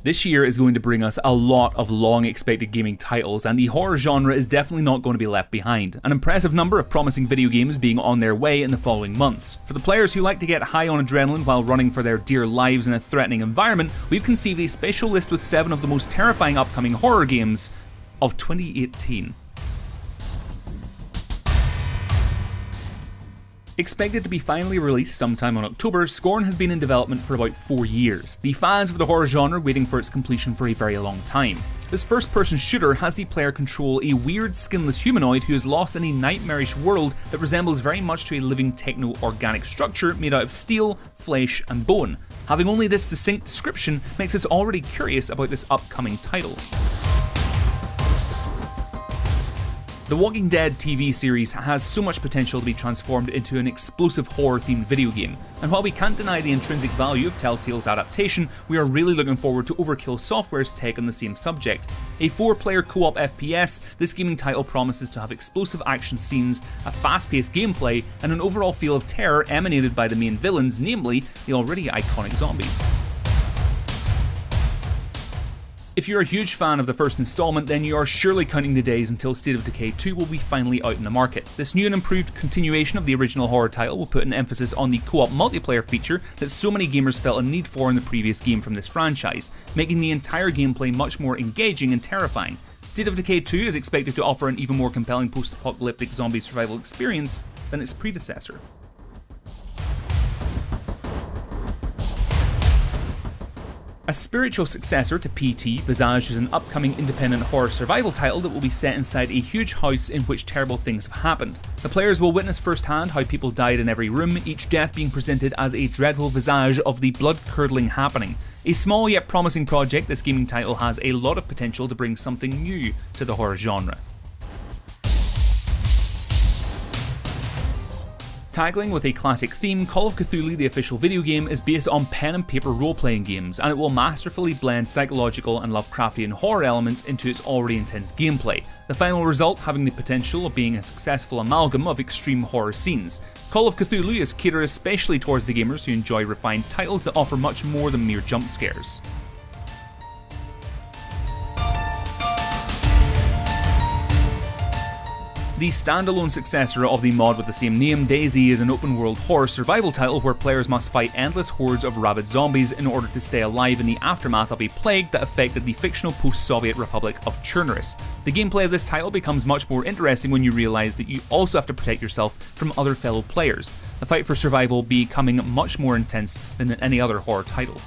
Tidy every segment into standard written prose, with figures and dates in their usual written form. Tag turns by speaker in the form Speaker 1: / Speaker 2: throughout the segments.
Speaker 1: This year is going to bring us a lot of long-expected gaming titles, and the horror genre is definitely not going to be left behind. An impressive number of promising video games being on their way in the following months. For the players who like to get high on adrenaline while running for their dear lives in a threatening environment, we've conceived a special list with 7 of the most terrifying upcoming horror games of 2018. Expected to be finally released sometime in October, Scorn has been in development for about 4 years, the fans of the horror genre waiting for its completion for a very long time. This first-person shooter has the player control a weird skinless humanoid who is lost in a nightmarish world that resembles very much to a living techno-organic structure made out of steel, flesh and bone. Having only this succinct description makes us already curious about this upcoming title. The Walking Dead TV series has so much potential to be transformed into an explosive horror-themed video game, and while we can't deny the intrinsic value of Telltale's adaptation, we are really looking forward to Overkill Software's take on the same subject. A 4-player co-op FPS, this gaming title promises to have explosive action scenes, a fast-paced gameplay, and an overall feel of terror emanated by the main villains, namely the already iconic zombies. If you're a huge fan of the first installment, then you are surely counting the days until State of Decay 2 will be finally out in the market. This new and improved continuation of the original horror title will put an emphasis on the co-op multiplayer feature that so many gamers felt a need for in the previous game from this franchise, making the entire gameplay much more engaging and terrifying. State of Decay 2 is expected to offer an even more compelling post-apocalyptic zombie survival experience than its predecessor. A spiritual successor to PT, Visage is an upcoming independent horror survival title that will be set inside a huge house in which terrible things have happened. The players will witness firsthand how people died in every room, each death being presented as a dreadful visage of the blood-curdling happening. A small yet promising project, this gaming title has a lot of potential to bring something new to the horror genre. Tackling with a classic theme, Call of Cthulhu the official video game is based on pen and paper role-playing games, and it will masterfully blend psychological and Lovecraftian horror elements into its already intense gameplay, the final result having the potential of being a successful amalgam of extreme horror scenes. Call of Cthulhu is catered especially towards the gamers who enjoy refined titles that offer much more than mere jump scares. The standalone successor of the mod with the same name, DayZ, is an open-world horror survival title where players must fight endless hordes of rabid zombies in order to stay alive in the aftermath of a plague that affected the fictional post-Soviet Republic of Chernobyl. The gameplay of this title becomes much more interesting when you realise that you also have to protect yourself from other fellow players, the fight for survival becoming much more intense than in any other horror title.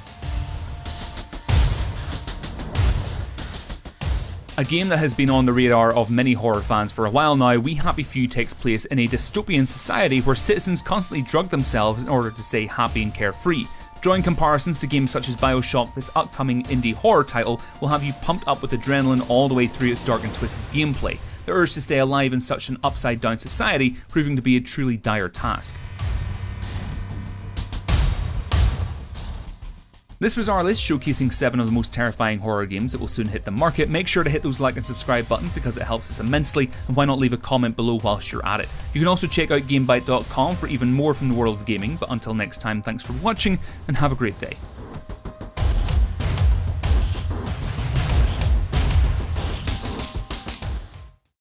Speaker 1: A game that has been on the radar of many horror fans for a while now, We Happy Few takes place in a dystopian society where citizens constantly drug themselves in order to stay happy and carefree. Drawing comparisons to games such as BioShock, this upcoming indie horror title will have you pumped up with adrenaline all the way through its dark and twisted gameplay, the urge to stay alive in such an upside-down society proving to be a truly dire task. This was our list showcasing 7 of the most terrifying horror games that will soon hit the market. Make sure to hit those like and subscribe buttons because it helps us immensely, and why not leave a comment below whilst you're at it. You can also check out GameBite.com for even more from the world of gaming, but until next time, thanks for watching and have a great day.